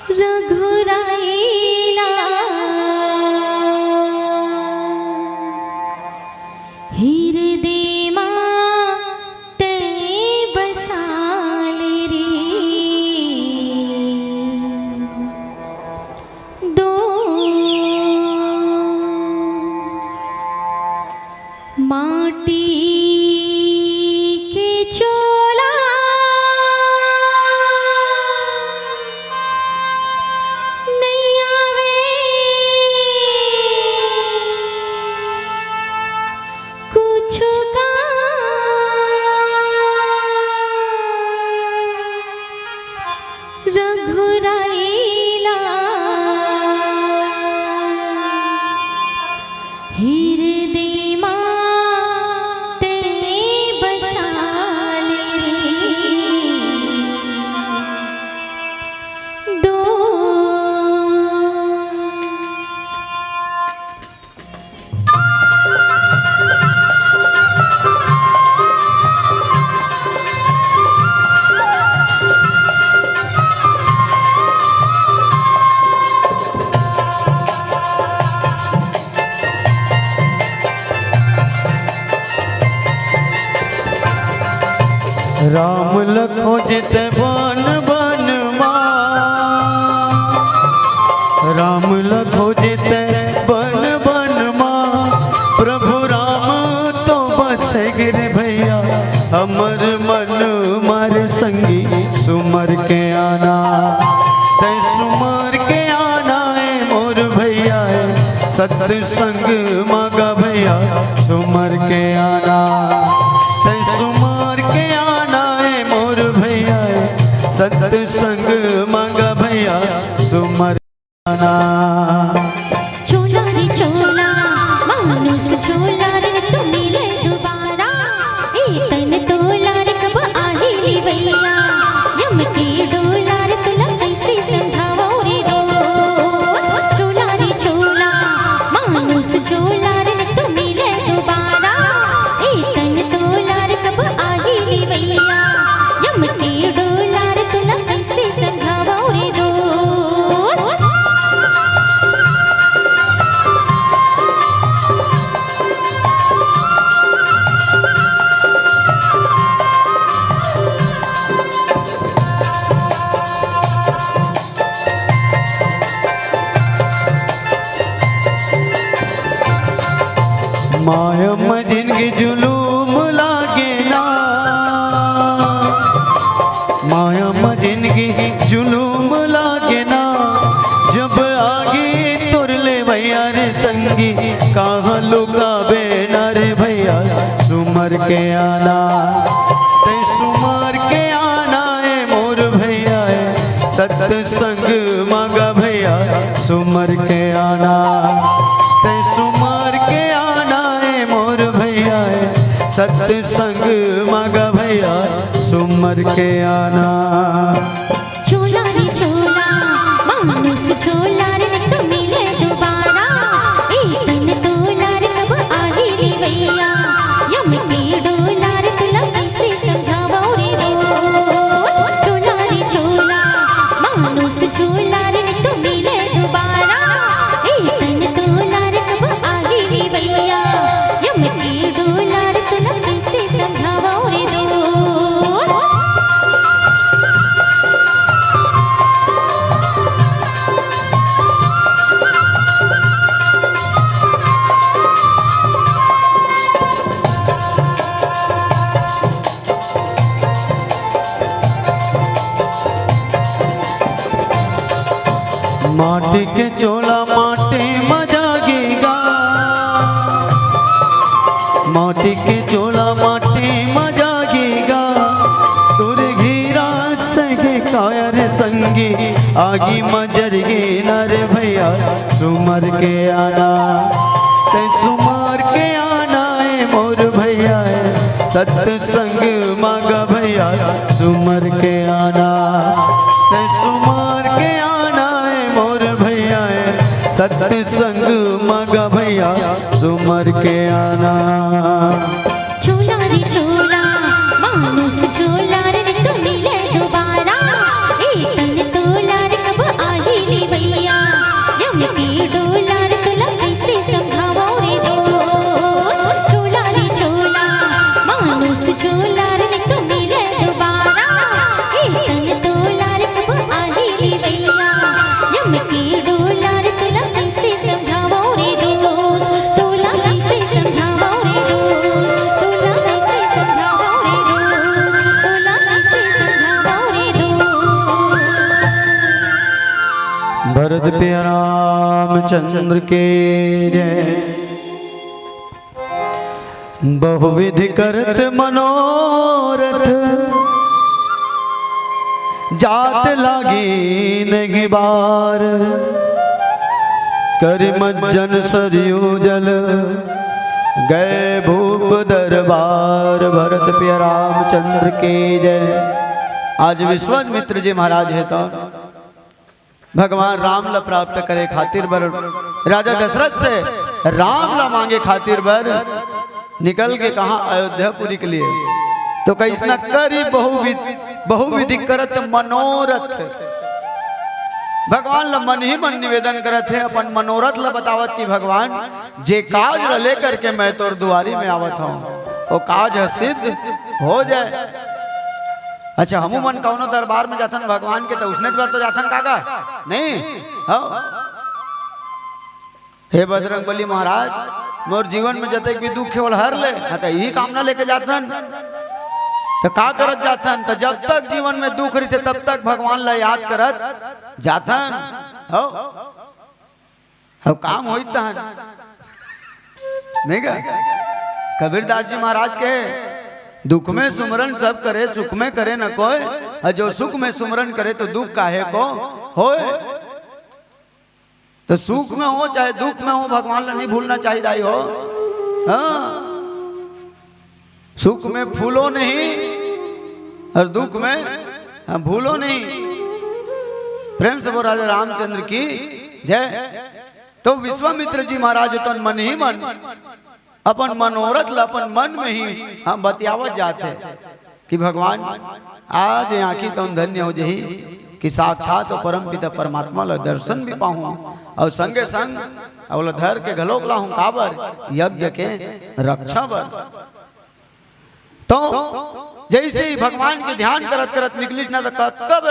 रघुराईला हृदय मां ते बसाले रे दो माटी के चोला रघुराईला हृदय मां ते बसाले रे दो राम लखो जित बन बन मां राम लखो जित बन बन मां प्रभु राम तो बसे गिर भैया हमर मन मार संगी सुमर के आना ते सुमर के आना है मोर भैया है सत्संग मांगा भैया सुमर के आना ते सुमर के सत्संग मांगा भैया सुमर आना चोला रे चोला मानुस चोला रे तू मिले दोबारा तन तोला रे कब आही भैया यम की डोला रे तुला कैसे समझावो रे दो चोला रे चोला मानुस चोला रे तू मिले दोबारा तन तोला रे कब आही भैया यम की डोला रे तुला कैसे समझावो रे दो मायम जिनकी जुलूम लागे ना मायम जिनकी जुलूम लागे ना जब आगे तुर ले भैया रे संगी कहाँ लुका बेना रे भैया सुमर के आना ते सुमर के आना है मोर भैया है सत्संग मांगा भैया सुमर के आना ते सुमर के आना है मोर भैया है सत्संग मांगा भैया सुमर के आना चोला रे चोला मानुस चोला रे तू मिले दोबारा तन तोला रे कब आही रे भैया यम की डोला रे तुला कैसे समझावो रे दो चोला रे चोला मानुस चोला रे तू मिले दोबारा तन तोला रे कब आही रे भैया यम की डोला रे तुला कैसे समझावो रे दो माटी के चोला माटे मजागेगा माटी के चोला माटे मजागेगा तुर घीरा सगे कायर संगी आगी मजरगे नर भैया सुमर के आना ते सुमर के आना है मोर भैया है सत्संग मांगा भैया सुमर के आना ते सुमर के आना है मोर भैया है सत्संग मांगा भैया सुमर के आना चोला रे चोला मानुस चोला रे तू मिले दोबारा तन तोला रे कब आही भरत पे रामचंद्र के जय। बहुविधि करत मनोरथ जात लागी नहीं बार। कर मज्जन सरयू जल गए भूप दरबार। भरत पे रामचंद्र के जय। आज विश्वामित्र जी महाराज है तो भगवान राम ला प्राप्त करे खातिर बर राजा दशरथ से राम ला मांगे खातिर बर निकल के कहा अयोध्यापुरी के लिए। तो कैसना करी बहुविधि करत मनोरथ। भगवान ला मन ही मन निवेदन करत है, अपन मनोरथ ला बतावत कि भगवान जे काज ला लेकर के मैं तोर दुआरी में आवत हूँ वो काज सिद्ध हो जाए। अच्छा हमू मन कौनो दरबार में जाथन भगवान के तो उसने बार तो जाथन काका नहीं। हाँ हे बजरंगबली महाराज मोर जीवन में जते भी दुख केवल हर ले तो यही कामना लेके जाथन तो का करत जाथन। तो जब तक जीवन में दुख रही तब तक भगवान ला याद करत जाथन। हो काम होई तहन नहीं का। कबीरदास जी महाराज के दुख में सुमरन सब करे सुख में करे न कोई। और जो सुख में सुमरन करे तो दुख काहे को होए। तो सुख में हो चाहे दुख में हो भगवान ला नहीं भूलना चाहिए दाई हो। हाँ सुख में फूलो नहीं और दुख में भूलो नहीं। प्रेम से वो राजा रामचंद्र की जय। तो विश्वामित्र जी महाराज तो मन ही मन अपन मनोरथ ला अपन मन में ही हम बतियावत जाते कि भगवान आज आँखी तो धन्य हो जही कि साक्षात और परम पिता परमात्मा ला दर्शन भी पाऊं और संगे संग और धर के घलोक ला हूं काबर यज्ञ के रक्षा बर। तो जैसे ही भगवान के ध्यान करत करत निकलिस ना तो कब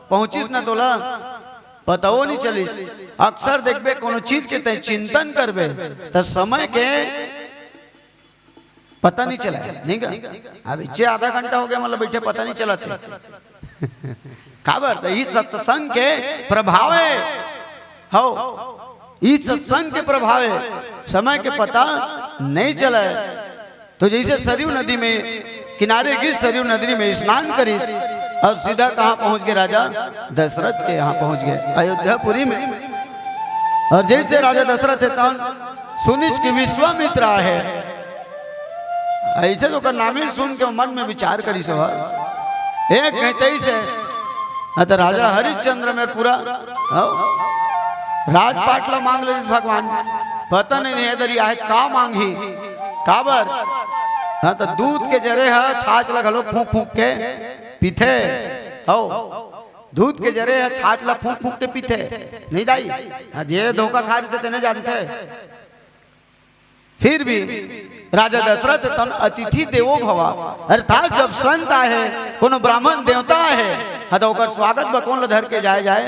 पहुंचिस ना तोला पता नहीं चलिस। अक्सर देखबे कोनो चीज के तय चिंतन करबे तो समय के पता नहीं चला नहीं का। अब इच्छे आधा घंटा हो गया मतलब बैठे पता नहीं चला थे काबर तो इस सत्संग के प्रभाव है। हो इस सत्संग के प्रभाव है समय के पता नहीं चला है। तो जैसे सरयू नदी में किनारे गिर सरयू नदी में स्नान करिस और सीधा कहाँ पहुंच गए राजा दशरथ के यहाँ पहुंच गए अयोध्यापुरी में। और जैसे राजा दशरथ है तब सुनिस कि विश्वामित्र है ऐसे तो नामी सुन के मन में विचार करी सो एक कहते ही से तो राजा हरिश्चंद्र में पूरा राजपाट ला मांग ले भगवान पता नहीं इधर आए का मांगी काबर। हाँ तो दूध के जरे है छाछ ला घलो फूक फूक के पीथे। हो दूध के जरे है छाछ ला फूक फूक के पीथे नहीं दाई। जे धोखा खा रहे थे नहीं जानते। फिर भी राजा दशरथ तन अतिथि देवो भवा अर्थात जब संत आए कोनो ब्राह्मण देवता है हाँ तो स्वागत में कौन धर के जाए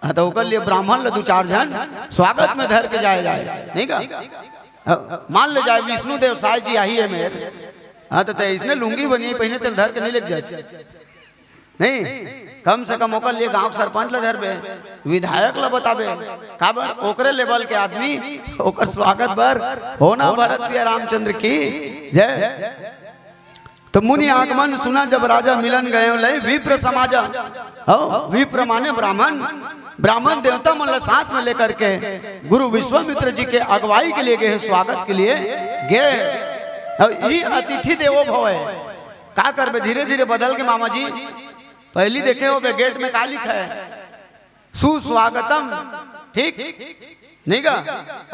हाँ तो लिए ब्राह्मण ला दो चार जन स्वागत में धर के जाए नहीं का। मान ले जाए विष्णु देव साय जी आई है मेरे हाँ तो इसने लुंगी बनी पहने तेल धर के नहीं लग जाए नहीं कम से कम ओकर लिए गांव सरपंच ला धरबे विधायक ला बताबे काबर ओकरे लेवल के आदमी ओकर स्वागत बर होना। भरत प्रिय रामचंद्र की जय। तो मुनि आगमन सुना जब राजा मिलन गए ले विप्र समाजा। हो विप्र माने ब्राह्मण ब्राह्मण देवता मन साथ में लेकर के गुरु विश्वामित्र जी के अगुवाई के लिए गए स्वागत के लिए गए। अतिथि देवो भव है का करबे धीरे धीरे बदल के मामा जी पहली देखे हो गेट में का लिखा है सुस्वागतम ठीक नहीं का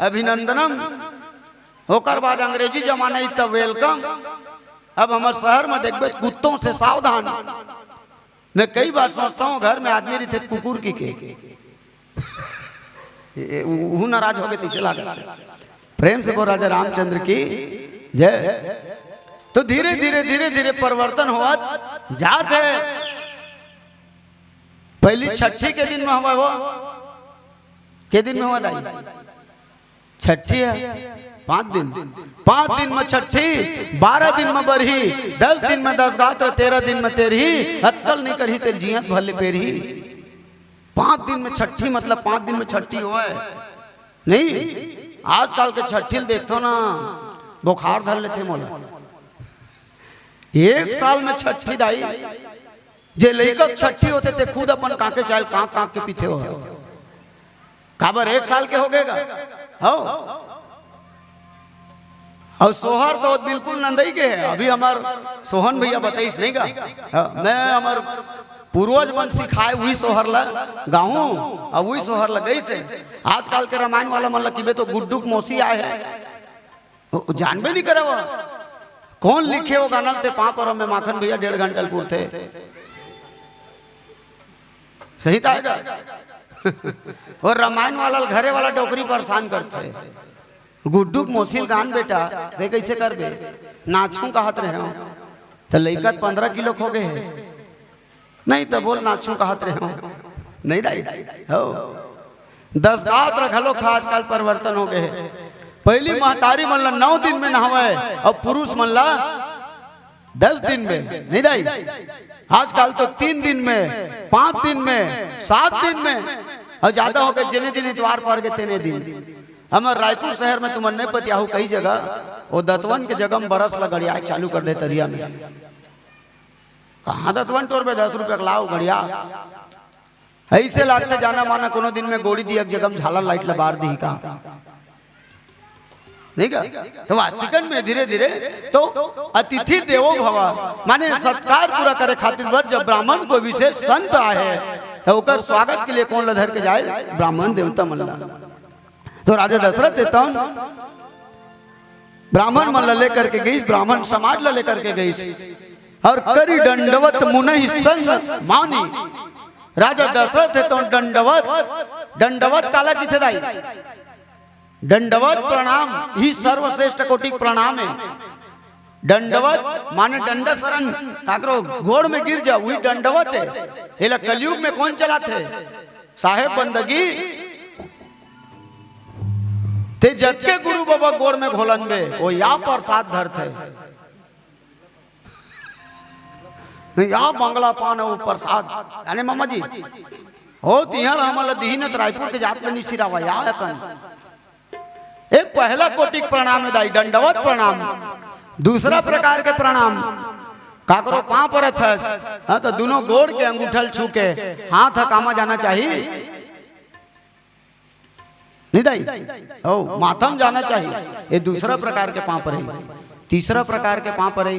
अभिनंदनम। होकर बाद अंग्रेजी जमाना तब वेलकम। अब हमारे शहर में देखबे कुत्तों से सावधान। मैं कई बार सोचता हूँ घर में आदमी रहे थे कुकुर की के वो नाराज हो गए तो चला जाते। प्रेम से बोल राजा रामचंद्र की जय। तो धीरे धीरे धीरे धीरे परिवर्तन हुआ जाते। पहली छठी के दिन में हुआ वो के दिन में हुआ दाई छठी है 5 दिन में छठी 12 दिन में बरही 10 दिन में 10 गात्र 13 दिन में तेरही अतकल नहीं करही तेल जियत भले पेरही। 5 दिन में छठी, मतलब 5 दिन में छठी हो नहीं। आजकल के छठी देखते ना बुखार धर लेते मोला। 1 साल में छठी दाई जे लइका छठी होते थे खुद अपन काके चाल काक काक के पीते हो काबर 1 साल के हो गएगा हो। और सोहर तो बिल्कुल नंदई के है। अभी हमार सोहन भैया बताइस नहीं का मैं हमार पूर्वज मन सिखाए वही सोहर ला गाऊं और वही सोहर लगई से। आजकल के रामायण वाला मन लकीबे तो गुड्डू मौसी आए है जानबे नहीं करे वो कौन लिखे वो गाना ते पापर में माखन भैया 1.5 घंटलपुर थे सही था और रामायण वाला घरे वाला डोकरी परेशान करते गुड्डू मोसिल गान बेटा रे कैसे कर बे नाचू कहत रहे हो तो लइका 15 किलो खो गए नहीं तो बोल नाचू कहत रहे हो नहीं दाई हो 10 गात रखलो खा आजकल परिवर्तन हो गए। पहली महतारी मन ला 9 दिन में नहावे और पुरुष मन ला 10 दिन में नहीं दाई। आजकल तो 3 दिन में 5 दिन में 7 दिन में और ज्यादा हो गए जिने दिन इतवार पर के तेने दिन। हमारे रायपुर शहर में तुम नहीं पतिया हो कई जगह वो दतवन के जगह में बरस ला गड़िया चालू कर दे तरिया में। कहाँ दतवन तोर पे 10 रुपया लाओ गड़िया ऐसे लागते जाना माना कोनो दिन में गोड़ी दी एक जगह में झालर लाइट लबार दी का नहीं का। तो वास्तविकन में धीरे धीरे तो अतिथि देवो भव माने सत्कार पूरा करे खातिर बर जब ब्राह्मण को विशेष संत आए तो उकर स्वागत के लिए कौन लधर के जाए ब्राह्मण देवता मल्ला। तो राजा दशरथ देता ब्राह्मण मन लेकर के गई ब्राह्मण समाज ला लेकर के गई और करी दंडवत मुनहि संग मानी। राजा दशरथ तो दंडवत काला किथे दाई दंडवत प्रणाम ही सर्वश्रेष्ठ कोटि प्रणाम है। दंडवत माने दंड शरण काकरो घोड़ में गिर जा वही दंडवत है। ये कलयुग में कौन चलाते साहेब बंदगी ते जटके गुरु बाबा गोड़ में घोलन बे वो या प्रसाद धरते या बंगला पान वो प्रसाद यानी मामा जी हो तिहर हमला दीनत रायपुर के जात में निशिरावा या कन एक पहला कोटि प्रणाम है दाई दंडवत प्रणाम। दूसरा प्रकार के प्रणाम काकरो पांव पर थस हाँ तो दोनों गोड़ के अंगूठल छू के हाथ कामा जाना चाहिए नहीं दाई ओ माथम जाना चाहिए। ये दूसरा प्रकार के पांव पर है। तीसरा प्रकार के पांव पर है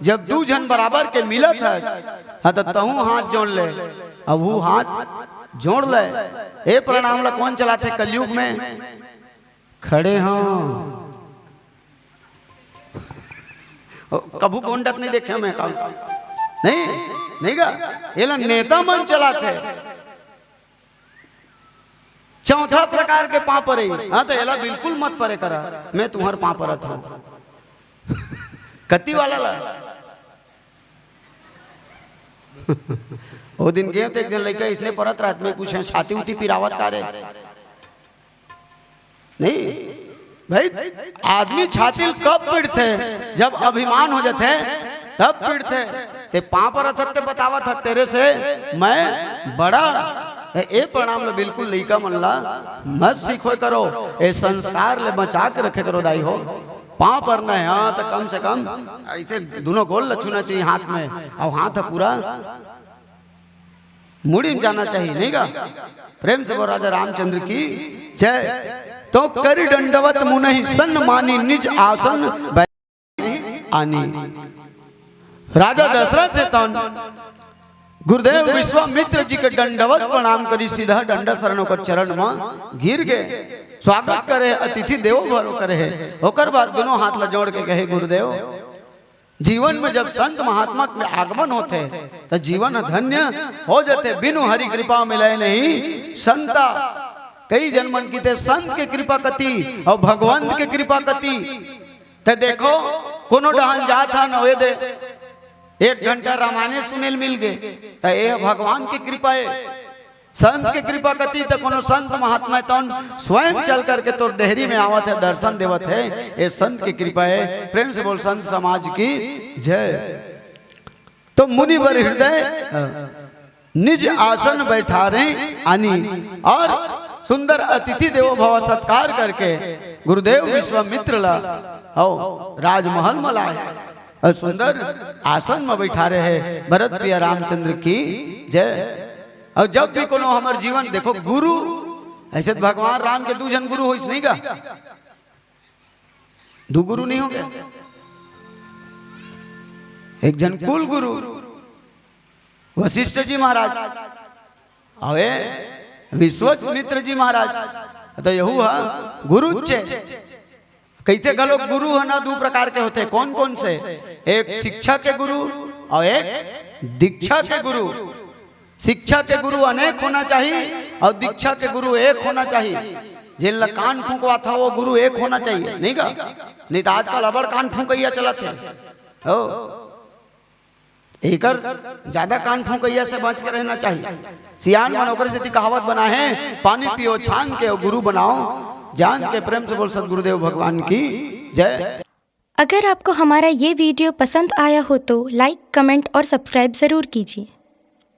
जब 2 जन बराबर के मिलत है हाँ तो तहू हाथ जोड़ ले अब वो हाथ जोड़ ले। ए प्रणाम ला कौन चलाते कलयुग में खड़े हो कभू गोंडत नहीं देखे मैं कब नहीं का ये ला नेता मन चलाते। चौथा प्रकार के पांव पर हाँ तो एला बिल्कुल मत परे करा मैं तुम्हार पांव परत हूं कत्ती वाला ला वो दिन गए थे एक जन लड़का इसने परत रात में पूछे छाती उती पिरावत का रे नहीं भाई आदमी छाती कब पीड़ते जब अभिमान हो जाते तब पीड़ते ते पांव परत हकते बतावत हक तेरे से मैं बड़ा ए प्रणाम लो बिल्कुल लइका मन ला मत सीखो करो ए संस्कार ले बचा के रखे करो दाई हो। पांव पर न है हाँ तो कम से कम ऐसे दोनों गोल लछूना चाहिए हाथ में और हाथ पूरा मुड़ी में जाना चाहिए नहीं का। प्रेम से वो राजा रामचंद्र की जय। तो करी दंडवत मुनहि सन मानी निज आसन आनी। राजा दशरथ तो गुरुदेव विश्वामित्र जी के दंडवत प्रणाम करी सीधा दंड शरणों का चरण में गिर गए। स्वागत करे अतिथि देवो भरो करे होकर बाद दोनों हाथ ला जोड़ के कहे गुरुदेव जीवन में जब संत महात्मा में आगमन होते तो जीवन धन्य हो जाते बिनु हरि कृपा मिले नहीं संता। कई जन्मन की थे संत के कृपा कति और भगवंत के कृपा कति ते देखो कोनो डहन जा था न दे 1 घंटा रामायण सुनेल मिल गए ये भगवान की कृपा है। संत के कृपा कति तो कोनो संत महात्मा तो स्वयं चल करके तो डेहरी में आवत है दर्शन देवत है ये संत की कृपा है। प्रेम से बोल संत समाज की जय। तो मुनि वर हृदय निज आसन बैठा रहे आनी और सुंदर अतिथि देवो भव सत्कार करके गुरुदेव विश्वामित्र ला हो राजमहल में लाए और सुंदर आसन में बैठा रहे भरत प्रिय रामचंद्र की जय। और जब भी कोनो हमार जीवन देखो गुरु ऐसे तो भगवान राम के 2 जन गुरु हो नहीं का, 2 गुरु नहीं होंगे, एक जन कुल गुरु वशिष्ठ जी महाराज अवे विश्वामित्र जी महाराज तो यहू है गुरु छे। कहते गलो गुरु है ना 2 प्रकार के होते, कौन कौन से? एक शिक्षा के गुरु और एक दीक्षा के गुरु। शिक्षा के गुरु अनेक होना चाहिए और दीक्षा के गुरु एक होना चाहिए। जिन कान फूंकवा था वो गुरु एक होना चाहिए नहीं का, नहीं तो आजकल अबड़ कान फूंकैया चलत है हो, एकर ज्यादा कान फूंकैया से बच के रहना चाहिए। सियान मनोकर से कहावत बना है, पानी पियो छान के और गुरु बनाओ जान के। प्रेम से बोल सतगुरुदेव भगवान की जय। अगर आपको हमारा ये वीडियो पसंद आया हो तो लाइक, कमेंट और सब्सक्राइब ज़रूर कीजिए।